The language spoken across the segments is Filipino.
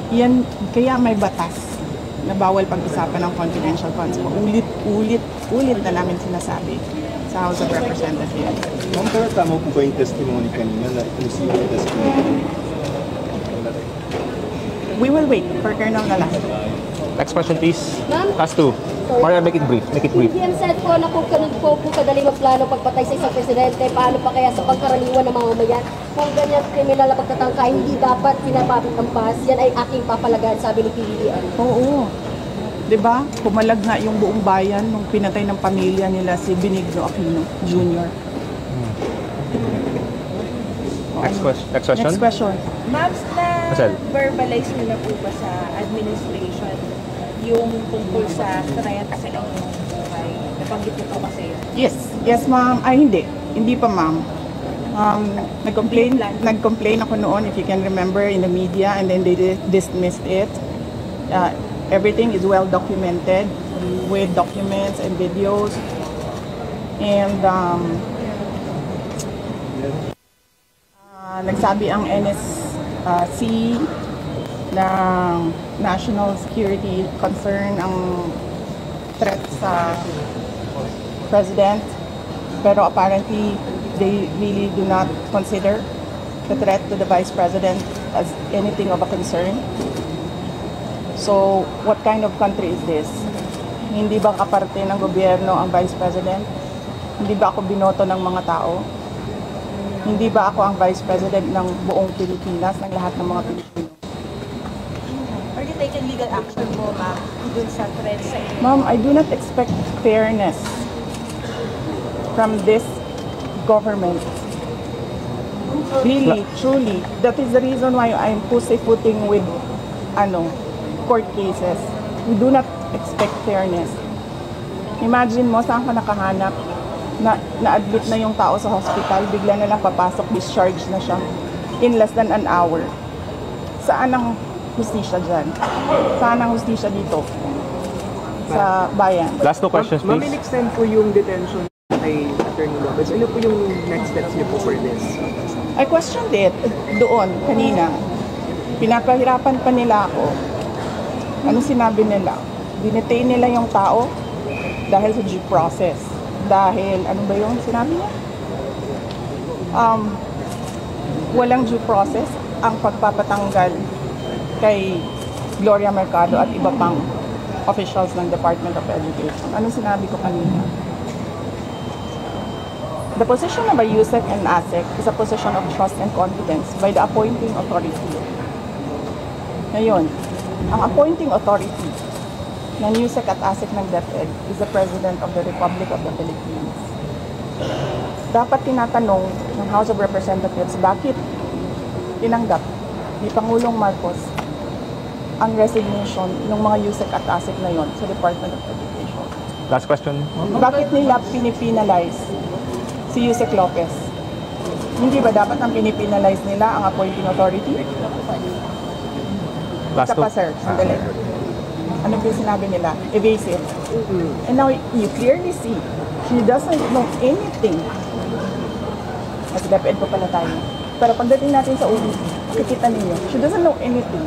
Yan, kaya may batas na bawal pag-usapan ng confidential funds. Ulit na namin sinasabi sa House of Representatives. Ma'am, pero tama po ba yung testimony kanina na exclusive yung testimony? We will wait for Colonel Nalaso. Next question, please. Ma'am? Last two. Maria, make it brief. Make it brief. PBM said po na kung ganun po kadali magplano pagpatay sa isang presidente, paano pa kaya sa pagkaraniwan ng mga mamayan? Kung ganyan kriminal na pagtatangka, hindi dapat pinapapit ang pas, yan ay aking papalagaan, sabi ni PBM. Oo. 'Di ba? Pumalag nga yung buong bayan nung pinatay ng pamilya nila si Benigno Aquino Jr. Next question. Next question. Ma'am, Marcel. na-verbalize nyo na po ba sa administration yung tungkol sa threat sa inyong buhay? Nabanggit niyo po kasi yun. Yes ma'am. Ay hindi. Hindi pa ma'am. Nag-complain ako noon, if you can remember, in the media, and then they dismissed it. Everything is well documented with documents and videos. And nagsabi ang NSC na national security concern ang threat sa president, pero apparently they really do not consider the threat to the vice president as anything of a concern. So what kind of country is this? Hindi ba kaparte ng gobyerno ang vice president? Hindi ba ako binoto ng mga tao? Hindi ba ako ang vice president ng buong Pilipinas, ng lahat ng mga Pilipino? Are you taking legal action po, ma'am, dun sa threat sa inyo? Ma'am, I do not expect fairness from this government. Really, truly. That is the reason why I'm pussyfooting with court cases. We do not expect fairness. Imagine mo, saan ka nakahanap na-admit na yung tao sa hospital, bigla na lang papasok, discharge na siya in less than an hour. Saan ang hustisya dyan? Saan ang hustisya dito? Sa bayan. Last two questions, Ma'am, please. in-extend po yung detention kay Attorney Lopez. Ano po yung next steps niyo po for this? I questioned it doon kanina. Pinapahirapan pa nila ako. Ano sinabi nila? Dinetain nila yung tao dahil sa due process. Dahil, ano ba yung sinabi niya? Walang due process ang pagpapatanggal kay Gloria Mercado at iba pang officials ng Department of Education. Anong sinabi ko kanina? The position of a USEC and ASEC is a position of trust and confidence by the appointing authority. Ngayon, ang appointing authority ng USEC at ASEC ng DepEd is the President of the Republic of the Philippines. Dapat tinatanong ng House of Representatives bakit tinanggap ni Pangulong Marcos ang resignation ng mga USEC at ASEC na yon sa Department of Education. Last question. Bakit nila pinipinalize si Yusek Lopez? Hindi ba dapat ang pinipinalize nila ang appointing authority? Last Isa pa, two. sir. Sandali. Ano ba yung sinabi nila? Evasive. And now, you clearly see, she doesn't know anything. Kasi DepEd pa pala tayo. Pero pagdating natin sa OBP, makikita ninyo, she doesn't know anything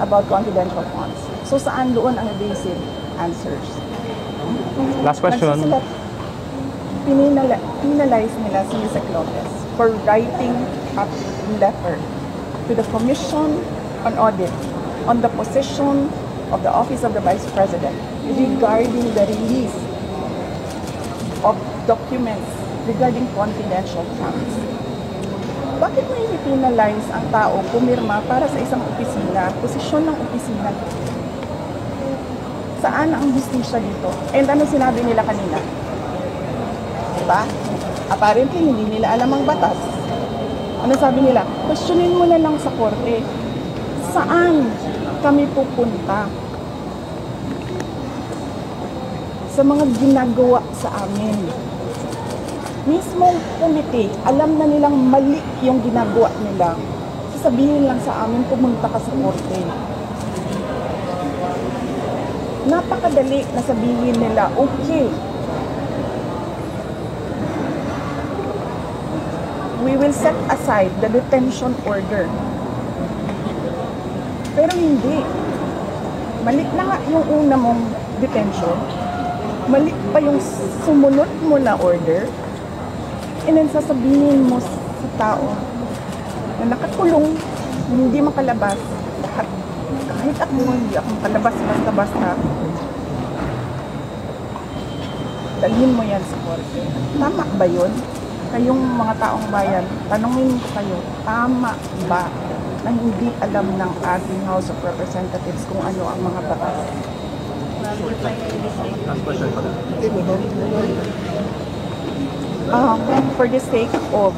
about confidential funds. So, saan doon ang evasive answers? Last question. Penalize nila si Yusek Lopez for writing a letter to the Commission on Audit on the position of the Office of the Vice President regarding the release of documents regarding confidential funds. Bakit may penalize ang tao pumirma para sa isang opisina, posisyon ng opisina? Saan ang justisya dito? And ano sinabi nila kanina? Diba? Apparently, hindi nila alam ang batas. Ano sabi nila? Questionin mo na lang sa korte. Saan kami pupunta? Sa mga ginagawa sa amin. Mismong committee, alam na nilang mali yung ginagawa nila. Sasabihin lang sa amin, pumunta ka sa korte. Napakadali na sabihin nila, okay, we will set aside the detention order. Pero hindi. Mali na nga yung una mong detention. Mali pa yung sumunod mo na order. And then sasabihin mo sa tao na nakakulong, hindi makalabas. Kahit ako, hindi ako makalabas basta-basta. Dalhin mo yan sa korte. Tama ba yun? Kayong mga taong bayan, tanongin ko kayo, tama ba na hindi alam ng ating House of Representatives kung ano ang mga batas? Last question for that. For the sake of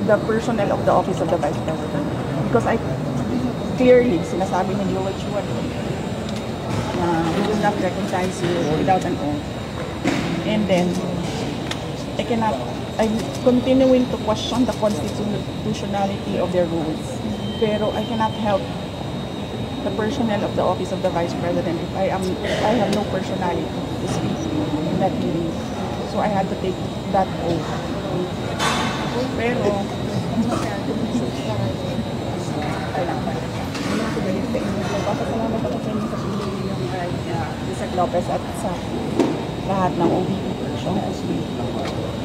the personnel of the Office of the Vice President, because I clearly sinasabi ni Joel Chua na we will not recognize you without an oath. And then, I'm continuing to question the constitutionality of their rules. Pero I cannot help the personnel of the Office of the Vice President if I have no personality to speak in that hearing. So I had to take that oath. Pero, papasalamat ako sa inyo sa pili yung kay Isaac Lopez at sa lahat ng OVP version.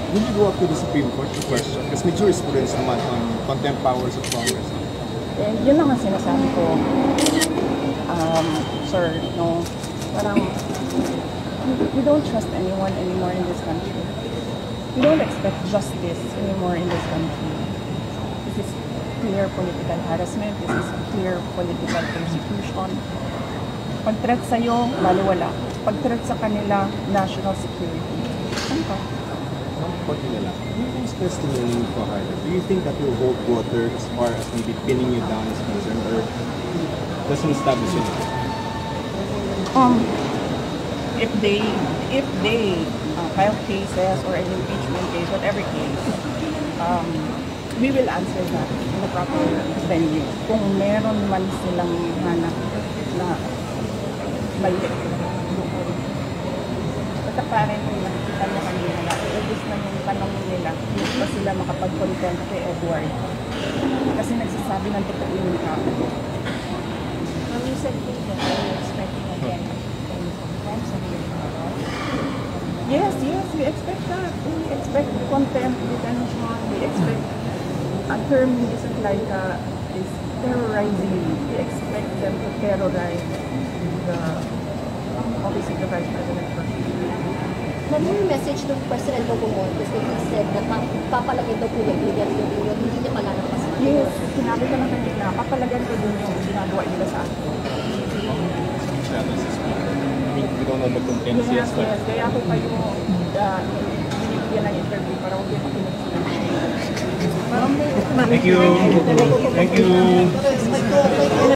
Will you go up to the Supreme Court to question? Kasi may jurisprudence naman on contempt powers of Congress. And yun lang ang sinasabi ko, sir, no, parang we don't trust anyone anymore in this country. We don't expect justice anymore in this country. This is clear political harassment, this is clear political persecution. Pag-threat sa'yo, baliwala. Pag-threat sa kanila, national security. Ano ka? Konti na lang. Who's testimony for Harder? Do you think that will hold water as far as maybe pinning you down is concerned, or doesn't establish anything? If they file cases or an impeachment case, whatever case, we will answer that in the proper venue. Kung meron man silang hanap na mali doon. Basta parang nakikita mo kanina na ubus na yung tanong nila, hindi pa sila makapag-content kay Edward. Kasi nagsasabi ng totoo yung tao. You said that you're expecting again any contempt sa Yes, we expect that. We expect contempt, detention, we expect a term isn't like is terrorizing. We expect them to terrorize the Office of the Vice President. Ma'am, yung message ng President Bongbong Marcos when he said na papalagay daw po niya hindi niya palalampas. Yes, sinabi ko na kanina, papalagan ko din yung ginagawa nila sa akin. We don't know the contempt Yes, kaya ako kayo binibigyan ng interview para huwag yung makinig. Thank you. Thank you.